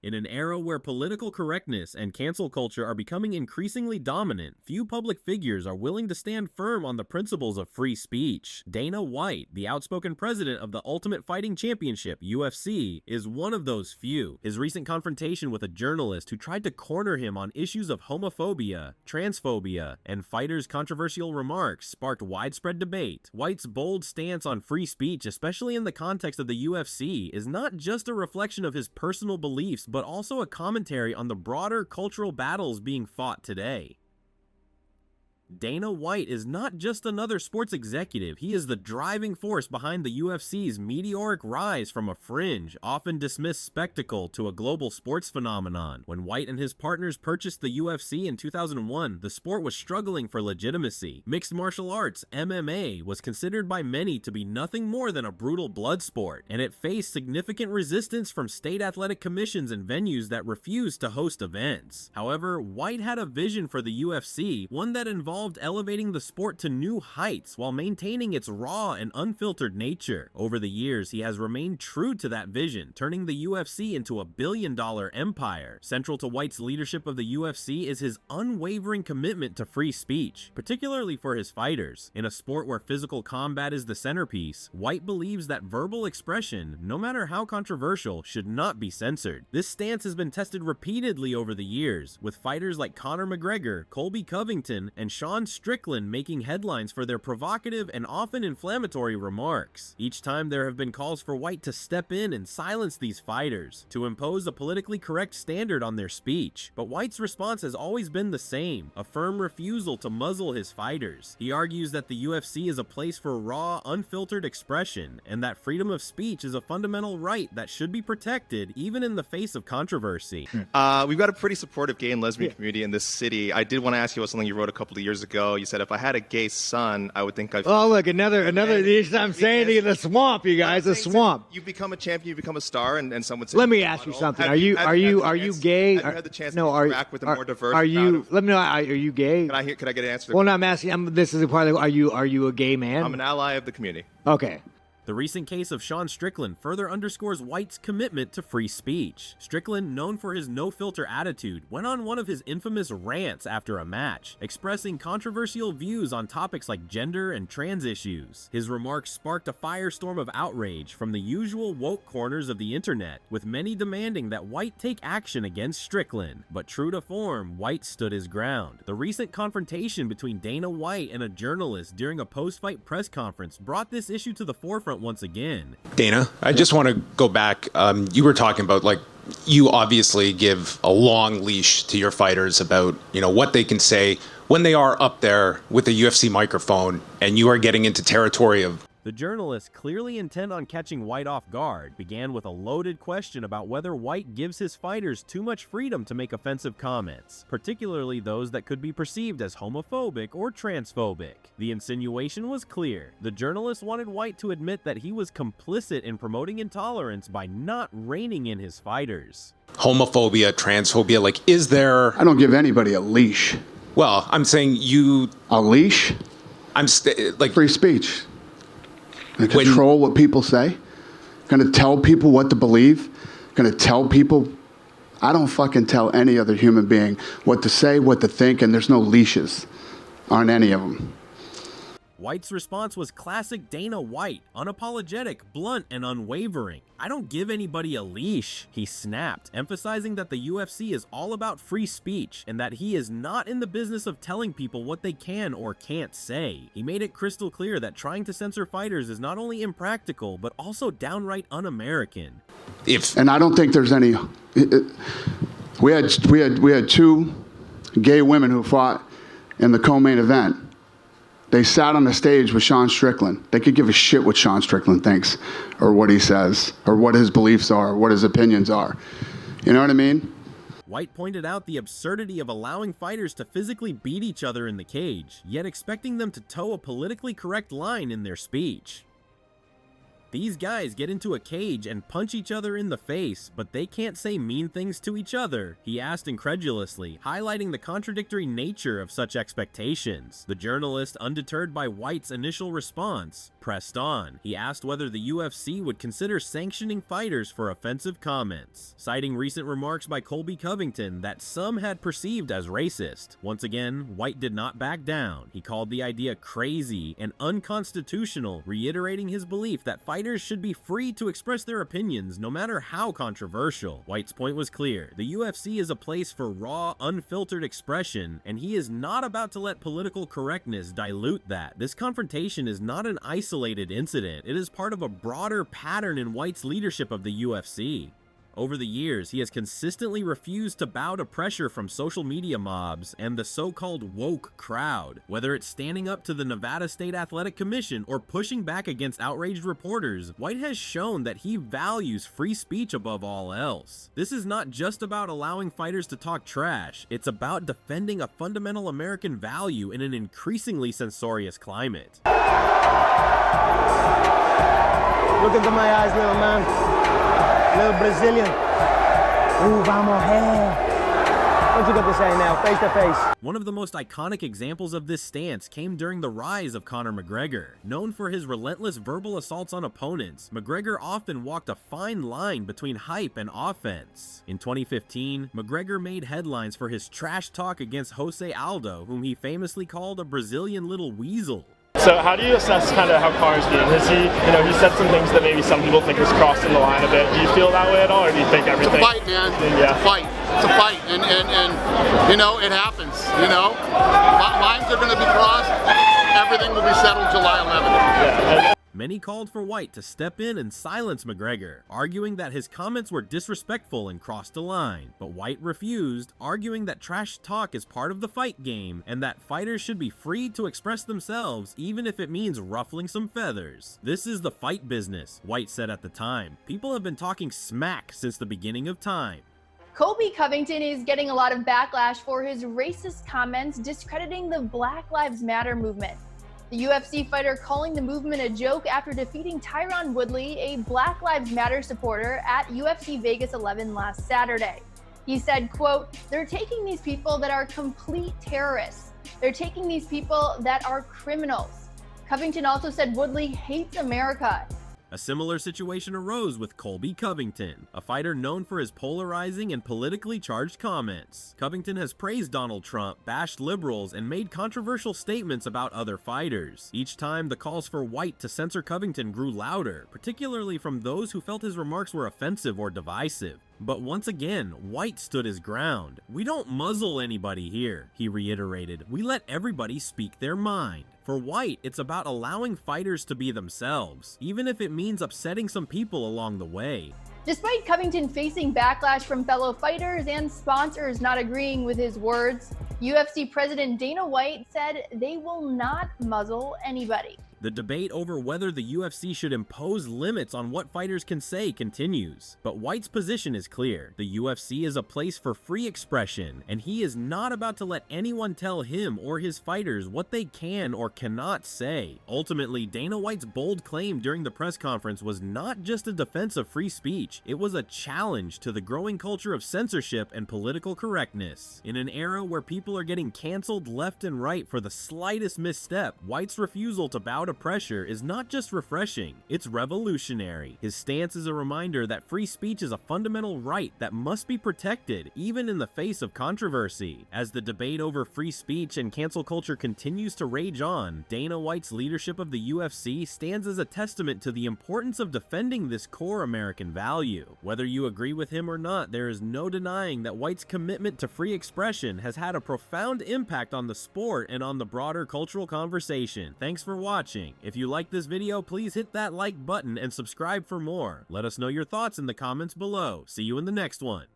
In an era where political correctness and cancel culture are becoming increasingly dominant, few public figures are willing to stand firm on the principles of free speech. Dana White, the outspoken president of the Ultimate Fighting Championship, UFC, is one of those few. His recent confrontation with a journalist who tried to corner him on issues of homophobia, transphobia, and fighters' controversial remarks sparked widespread debate. White's bold stance on free speech, especially in the context of the UFC, is not just a reflection of his personal beliefs, but also a commentary on the broader cultural battles being fought today. Dana White is not just another sports executive, he is the driving force behind the UFC's meteoric rise from a fringe, often dismissed spectacle to a global sports phenomenon. When White and his partners purchased the UFC in 2001, the sport was struggling for legitimacy. Mixed martial arts, MMA, was considered by many to be nothing more than a brutal blood sport, and it faced significant resistance from state athletic commissions and venues that refused to host events. However, White had a vision for the UFC, one that involved elevating the sport to new heights while maintaining its raw and unfiltered nature. Over the years, he has remained true to that vision, turning the UFC into a billion-dollar empire. Central to White's leadership of the UFC is his unwavering commitment to free speech, particularly for his fighters. In a sport where physical combat is the centerpiece, White believes that verbal expression, no matter how controversial, should not be censored. This stance has been tested repeatedly over the years, with fighters like Conor McGregor, Colby Covington, and Sean Strickland making headlines for their provocative and often inflammatory remarks. Each time there have been calls for White to step in and silence these fighters, to impose a politically correct standard on their speech. But White's response has always been the same, a firm refusal to muzzle his fighters. He argues that the UFC is a place for raw, unfiltered expression, and that freedom of speech is a fundamental right that should be protected even in the face of controversy. We've got a pretty supportive gay and lesbian community in this city. I did want to ask you about something you wrote a couple of years ago. You said, if I had a gay son, I would think I've... Oh, look, another. I'm saying to you, the swamp, you guys, the swamp. You become a champion, you become a star, and someone says... Let me ask you something. Are you gay? Have you had the chance to interact with a more diverse Are you? crowd? Let me know. Are you gay? Could I get an answer? Well, no, I'm asking. This is a part of. Are you a gay man? I'm an ally of the community. Okay. The recent case of Sean Strickland further underscores White's commitment to free speech. Strickland, known for his no-filter attitude, went on one of his infamous rants after a match, expressing controversial views on topics like gender and trans issues. His remarks sparked a firestorm of outrage from the usual woke corners of the internet, with many demanding that White take action against Strickland. But true to form, White stood his ground. The recent confrontation between Dana White and a journalist during a post-fight press conference brought this issue to the forefront once again. Dana, I just want to go back. You were talking about, like, you obviously give a long leash to your fighters about, what they can say when they are up there with a UFC microphone, and you are getting into territory of... The journalist, clearly intent on catching White off guard, began with a loaded question about whether White gives his fighters too much freedom to make offensive comments, particularly those that could be perceived as homophobic or transphobic. The insinuation was clear. The journalist wanted White to admit that he was complicit in promoting intolerance by not reining in his fighters. Homophobia, transphobia, like, is there... I don't give anybody a leash. Well, I'm saying you... A leash? like... Free speech. I control what people say. Gonna tell people what to believe. Gonna tell people. I don't fucking tell any other human being what to say, what to think, and there's no leashes on any of them. White's response was classic Dana White, unapologetic, blunt, and unwavering. "I don't give anybody a leash," he snapped, emphasizing that the UFC is all about free speech and that he is not in the business of telling people what they can or can't say. He made it crystal clear that trying to censor fighters is not only impractical, but also downright un-American. And I don't think there's any... We had two gay women who fought in the co-main event. They sat on the stage with Sean Strickland. They could give a shit what Sean Strickland thinks, or what he says, or what his beliefs are, or what his opinions are. You know what I mean? White pointed out the absurdity of allowing fighters to physically beat each other in the cage, yet expecting them to toe a politically correct line in their speech. These guys get into a cage and punch each other in the face, but they can't say mean things to each other, he asked incredulously, highlighting the contradictory nature of such expectations. The journalist, undeterred by White's initial response, pressed on. He asked whether the UFC would consider sanctioning fighters for offensive comments, citing recent remarks by Colby Covington that some had perceived as racist. Once again, White did not back down. He called the idea crazy and unconstitutional, reiterating his belief that fighters should be free to express their opinions no matter how controversial. White's point was clear. The UFC is a place for raw, unfiltered expression, and he is not about to let political correctness dilute that. This confrontation is not an isolated incident. It is part of a broader pattern in White's leadership of the UFC. Over the years, he has consistently refused to bow to pressure from social media mobs and the so-called woke crowd. Whether it's standing up to the Nevada State Athletic Commission or pushing back against outraged reporters, White has shown that he values free speech above all else. This is not just about allowing fighters to talk trash, it's about defending a fundamental American value in an increasingly censorious climate. Look into my eyes, little man. Little Brazilian. Ooh, vamos, hey. What you got to say now, face to face? One of the most iconic examples of this stance came during the rise of Conor McGregor. Known for his relentless verbal assaults on opponents, McGregor often walked a fine line between hype and offense. In 2015, McGregor made headlines for his trash talk against Jose Aldo, whom he famously called a Brazilian little weasel. So how do you assess kind of how Conor's doing? Has he, he said some things that maybe some people think is crossing the line a bit. Do you feel that way at all, or do you think everything? It's a fight, man. Yeah. It's a fight. It's a fight, and it happens. Lines are going to be crossed. Everything will be settled July 11th. Yeah. Many called for White to step in and silence McGregor, arguing that his comments were disrespectful and crossed a line. But White refused, arguing that trash talk is part of the fight game and that fighters should be free to express themselves even if it means ruffling some feathers. This is the fight business, White said at the time. People have been talking smack since the beginning of time. Colby Covington is getting a lot of backlash for his racist comments discrediting the Black Lives Matter movement. The UFC fighter calling the movement a joke after defeating Tyron Woodley, a Black Lives Matter supporter, at UFC Vegas 11 last Saturday. He said, quote, "They're taking these people that are complete terrorists. They're taking these people that are criminals." Covington also said Woodley hates America. A similar situation arose with Colby Covington, a fighter known for his polarizing and politically charged comments. Covington has praised Donald Trump, bashed liberals, and made controversial statements about other fighters. Each time, the calls for White to censor Covington grew louder, particularly from those who felt his remarks were offensive or divisive. But once again, White stood his ground. "We don't muzzle anybody here," he reiterated. "We let everybody speak their mind." For White, it's about allowing fighters to be themselves, even if it means upsetting some people along the way. Despite Covington facing backlash from fellow fighters and sponsors not agreeing with his words, UFC President Dana White said they will not muzzle anybody. The debate over whether the UFC should impose limits on what fighters can say continues, but White's position is clear. The UFC is a place for free expression, and he is not about to let anyone tell him or his fighters what they can or cannot say. Ultimately, Dana White's bold claim during the press conference was not just a defense of free speech, it was a challenge to the growing culture of censorship and political correctness. In an era where people are getting canceled left and right for the slightest misstep, White's refusal to bow to pressure is not just refreshing, it's revolutionary. His stance is a reminder that free speech is a fundamental right that must be protected, even in the face of controversy. As the debate over free speech and cancel culture continues to rage on, Dana White's leadership of the UFC stands as a testament to the importance of defending this core American value. Whether you agree with him or not, there is no denying that White's commitment to free expression has had a profound impact on the sport and on the broader cultural conversation. Thanks for watching. If you like this video, please hit that like button and subscribe for more. Let us know your thoughts in the comments below. See you in the next one.